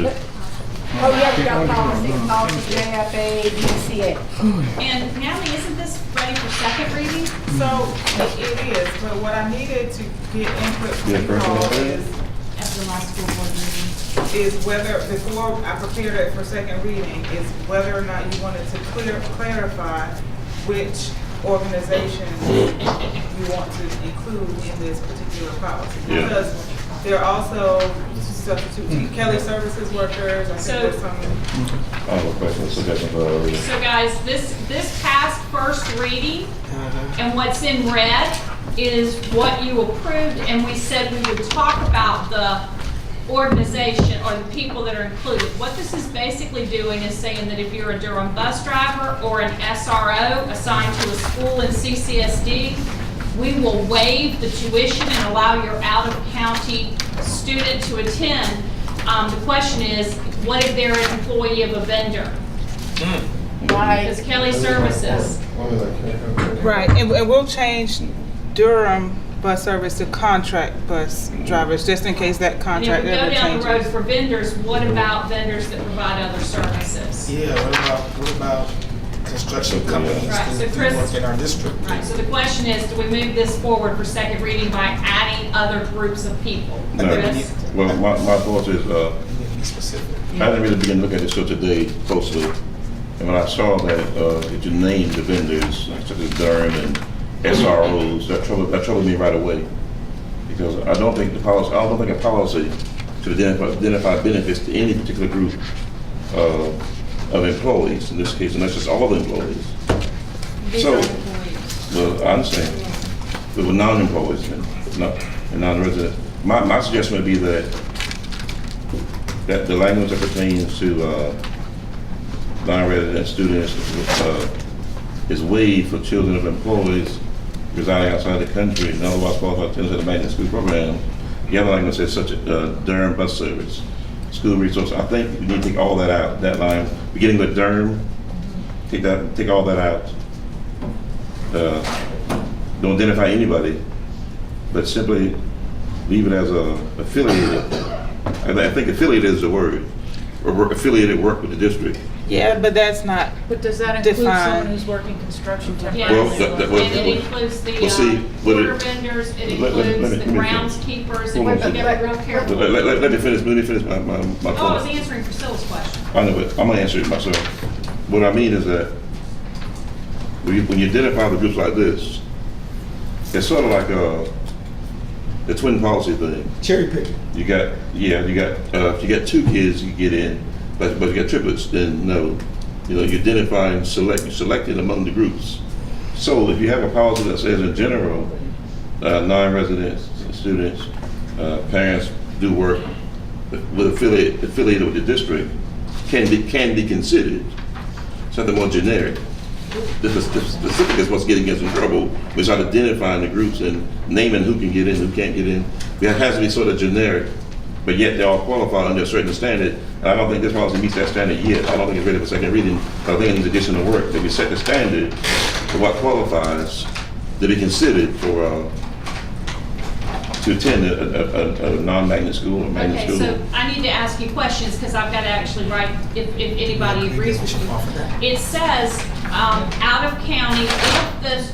policy. Oh, yeah, we got policy JFA, DCA. And Natalie, isn't this ready for second reading? So it is, but what I needed to get input from Yeah, you all personal. is At the last school board meeting. whether, before I prepared it for second reading, is whether or not you wanted to clarify which organization you want to include in this particular policy. Yeah. Because there are also substitute Kelly Services workers, I think So- there's some. I have a question, suggestion for So guys, this passed first reading, and what's in red is what you approved, and we said we would talk about the organization or the people that are included. What this is basically doing is saying that if you're a Durham bus driver or an SRO assigned to a school in CCSD, we will waive the tuition and allow your out-of-county student to attend. The question is, what if they're an employee of a vendor? Because Kelly Services. Right, and we'll change Durham bus service to contract bus drivers, just in case that And if contract we go ever down the road changes. for vendors, what about vendors that provide other services? Yeah, what about construction companies Right, so that Chris- do work in our district? Right, so the question is, do we move this forward for second reading by adding other groups of people? No. Chris? Well, my thought is, You need to be specific. I didn't really begin to look at this till today closely. And when I saw that you named the vendors, such as Durham and SROs, that troubled me right away. Because I don't think a policy should identify benefits to any particular group of employees, in this case, and that's just all the employees. These So- are employees. Well, I understand, but with non-employees and non-resident, my suggestion would be that the language that pertains to non-resident students is waived for children of employees residing outside the country and otherwise qualified to attend the magnet school program. The other language says such a Durham bus service, school resource. I think we need to take all that out, that line, beginning with Durham, take all that out. Don't identify anybody, but simply leave it as affiliated. I think affiliated is the word, or affiliated work with the district. Yeah, but that's not, But does that include Define. someone who's working construction Yes, temporarily? and it includes the Well, see, order vendors, it let me- includes the let me- groundskeepers, Hold on and a we get real Let careful. me finish my Oh, I was point. answering Priscilla's question. I know, but I'm gonna answer it myself. What I mean is that when you identify the groups like this, it's sort of like the twin policy thing. Cherry picking. You got if you got two kids, you get in, but if you got triplets, then no. You know, you identify and you select it among the groups. So if you have a policy that says in general, non-resident students, parents do work with affiliated with the district, can be considered something more generic. The specific is what's getting us in trouble. We start identifying the groups and naming who can get in, who can't get in. It has to be sort of generic, but yet they all qualify under a certain standard. And I don't think this policy meets that standard yet. I don't think it's ready for second reading. But I think it needs additional work that we set the standard for what qualifies to be considered for to attend a non-magnet school or magnet Okay, school. so I need to ask you questions because I've got to actually write, if anybody agrees with you. Offer that. It says, out of county,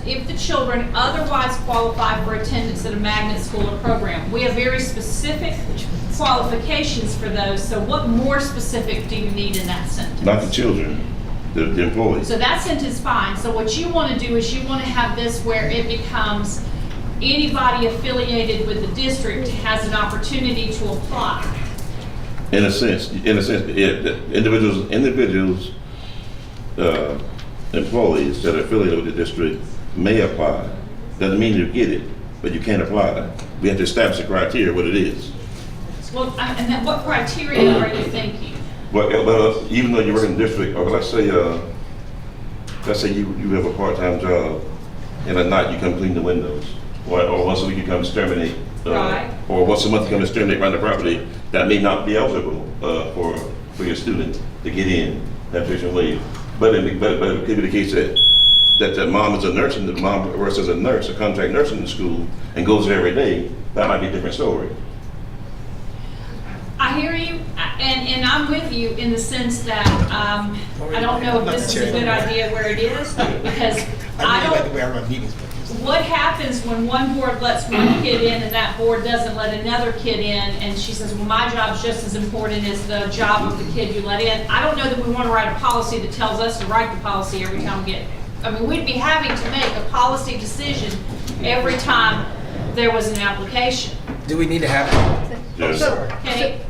if the children otherwise qualify for attendance at a magnet school or program. We have very specific qualifications for those, so what more specific do you need in that sentence? Not the children, the employees. So that sentence is fine. So what you want to do is you want to have this where it becomes anybody affiliated with the district has an opportunity to apply. In a sense, individuals, employees that are affiliated with the district may apply. Doesn't mean you get it, but you can apply. We have to establish the criteria, what it is. Well, and then what criteria are you thinking? Well, even though you work in the district, or let's say you have a part-time job, and at night you come clean the windows, or once a week you come exterminate, Right. or once a month you come exterminate around the property, that may not be eligible for your student to get in, that tuition waive. But it could be the case that the mom is a nurse, and the mom works as a nurse, a contract nurse in the school, and goes there every day. That might be a different story. I hear you, and I'm with you in the sense that, I don't know if this is a good idea where it is, because I I really like the don't, way I run meetings, but. what happens when one board lets one kid in and that board doesn't let another kid in, and she says, well, my job's just as important as the job of the kid you let in? I don't know that we want to write a policy that tells us to write the policy every time we get, I mean, we'd be having to make a policy decision every time there was an application. Do we need to have it? Yes. Okay?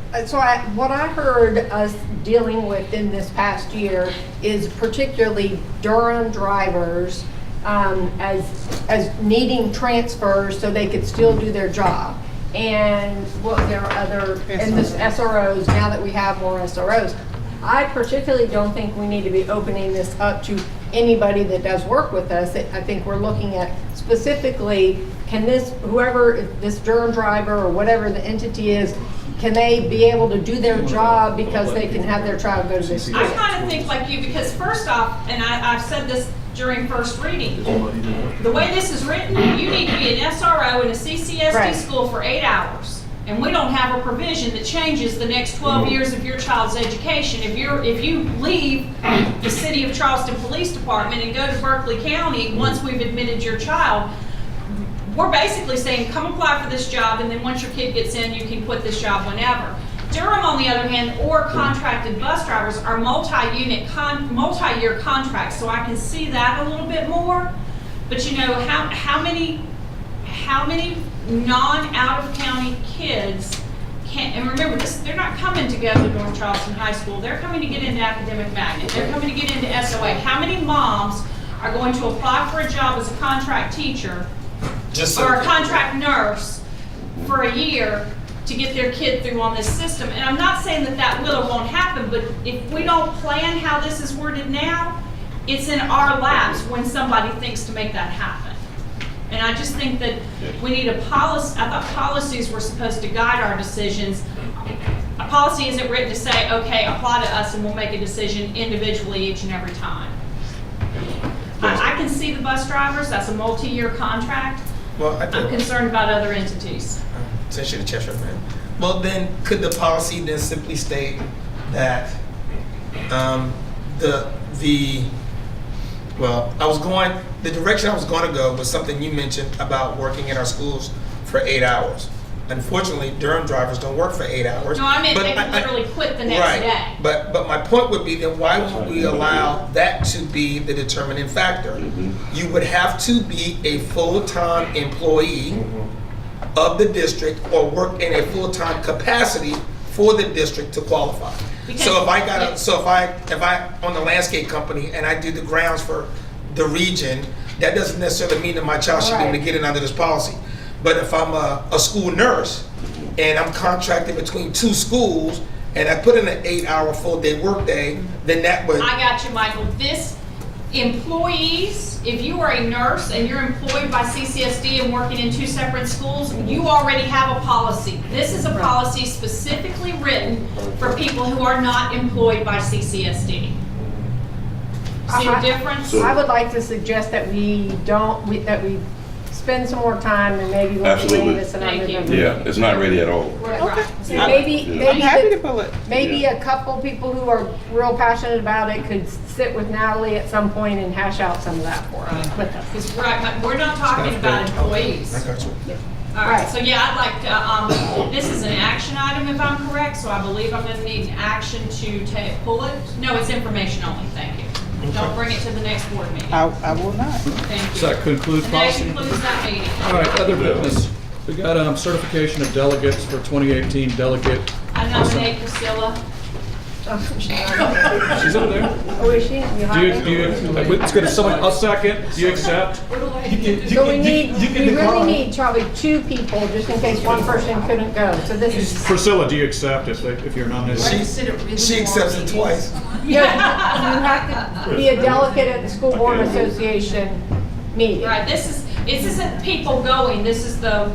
What I heard us dealing with in this past year is particularly Durham drivers as needing transfers so they could still do their job. And what there are other, and this SROs, now that we have more SROs, I particularly don't think we need to be opening this up to anybody that does work with us. I think we're looking at specifically, can this, whoever, this Durham driver or whatever the entity is, can they be able to do their job because they can have their child go to this school? I kind of think like you, because first off, and I've said this during first reading, the way this is written, you need to be an SRO in a CCSD Right. school for 8 hours. And we don't have a provision that changes the next 12 years of your child's education. If you leave the City of Charleston Police Department and go to Berkeley County, once we've admitted your child, we're basically saying, come apply for this job, and then once your kid gets in, you can quit this job whenever. Durham, on the other hand, or contracted bus drivers are multi-year contracts, so I can see that a little bit more. But you know, how many non-out-of-county kids can, and remember this, they're not coming to go to North Charleston High School, they're coming to get into Academic Magnet, they're coming to get into SOA. How many moms are going to apply for a job as a contract teacher Just so. or a contract nurse for a year to get their kid through on this system? And I'm not saying that that will or won't happen, but if we don't plan how this is worded now, it's in our laps when somebody thinks to make that happen. And I just think that we need a policy. I thought policies were supposed to guide our decisions. A policy isn't written to say, okay, apply to us and we'll make a decision individually each and every time. I can see the bus drivers, that's a multi-year contract. Well, I I'm think, concerned about other entities. since you're the Cheshire man, well then, could the policy then simply state that the direction I was going to go was something you mentioned about working in our schools for 8 hours. Unfortunately, Durham drivers don't work for 8 hours. No, I meant but they would literally quit the next right. day. But my point would be then why won't we allow that to be the determining factor? You would have to be a full-time employee of the district or work in a full-time capacity for the district to qualify. Because- So if I own the landscape company and I do the grounds for the region, that doesn't necessarily mean that my child should be able to get in under this policy. But if I'm a school nurse and I'm contracted between 2 schools and I put in an 8-hour full-day workday, then that would. I got you, Michael. This, employees, if you are a nurse and you're employed by CCSD and working in 2 separate schools, you already have a policy. This is a policy specifically written for people who are not employed by CCSD. See the difference? I would like to suggest that that we spend some more time and maybe look at Absolutely. this another Thank you. number. Yeah, it's not ready at all. Right. Maybe happy to pull it. Maybe a couple people who are real passionate about it could sit with Natalie at some point and hash out some of that for us. with us. Because we're not talking about employees. I got you. All right, Right. so yeah, I'd like to, this is an action item if I'm correct, so I believe I'm gonna need an action to pull it. No, it's information only, thank you. Don't bring it to the next board meeting. I will not. Thank you. Does that conclude And that policy? concludes that meeting. All right, other business. We got certification of delegates for 2018 delegate. I nominate Priscilla. She's up there. Oh, is she? You Do you, it's good. Someone, a second. Do you accept? So we really need probably 2 people, just in case one person couldn't go. So this is, Priscilla, do you accept if you're nominated? She accepts it twice. you have to be a delegate at the School Board Association meeting. Right, this isn't people going, this is the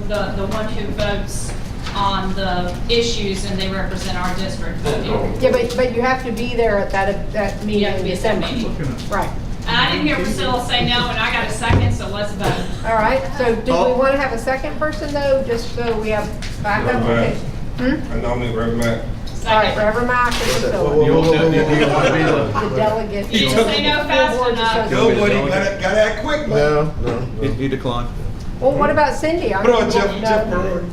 one who votes on the issues and they represent our district. Yeah, but you have to be there at that meeting You have to in be at that December. meeting. Right. And I didn't hear Priscilla say no, and I got a second, so let's vote. All right, so do we want to have a second person though, just so we have backup? Okay. I nominate Reverend Mack. All right, Second. Reverend Mack and Priscilla. You want to be the, The delegate. You didn't say no fast enough. Nobody got that quick, man. he declined. Well, what about Cindy? Put on Jeff No. Brewer.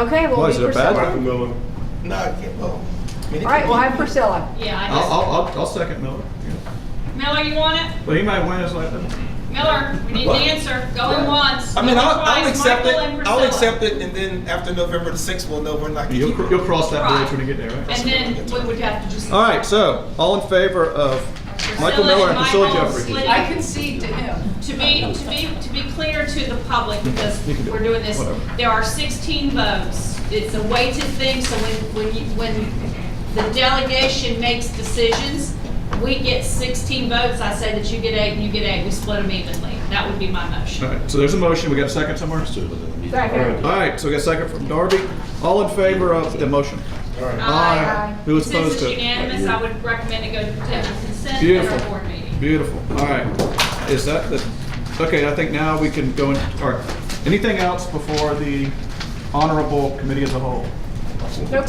Okay, well, Why, be is it a bad Priscilla. Michael Miller. Nah, I can't, well. I mean, it All right, could we'll be- have Priscilla. Yeah, I just, I'll second Miller. Yeah. Miller, you want it? But he might win his like that. Miller, we need the What? answer. Going once. I mean, going I'll twice. accept it. Michael and I'll Priscilla. accept it, and then after November the 6th, we'll know we're not. You'll cross that Right. bridge when you get there, right? And then we would have to just. All right, so, all in favor of Michael Miller and Priscilla Jeffrey? I concede to him. To be clear to the public, because You can do it. we're doing this, Whatever. there are 16 votes. It's a weighted thing, so when the delegation makes decisions, we get 16 votes. I say that you get 8 and you get 8. We split them evenly. That would be my motion. All right, so there's a motion, we got a second somewhere? Second. All right, so we got a second from Darby. All in favor of the motion? Aye. Who is opposed Since to it's it? unanimous, I would recommend it go to potential consent at Beautiful. our board meeting. Beautiful, all right. Is that the, okay, I think now we can go in, all right. Anything else before the honorable committee as a whole? Nope.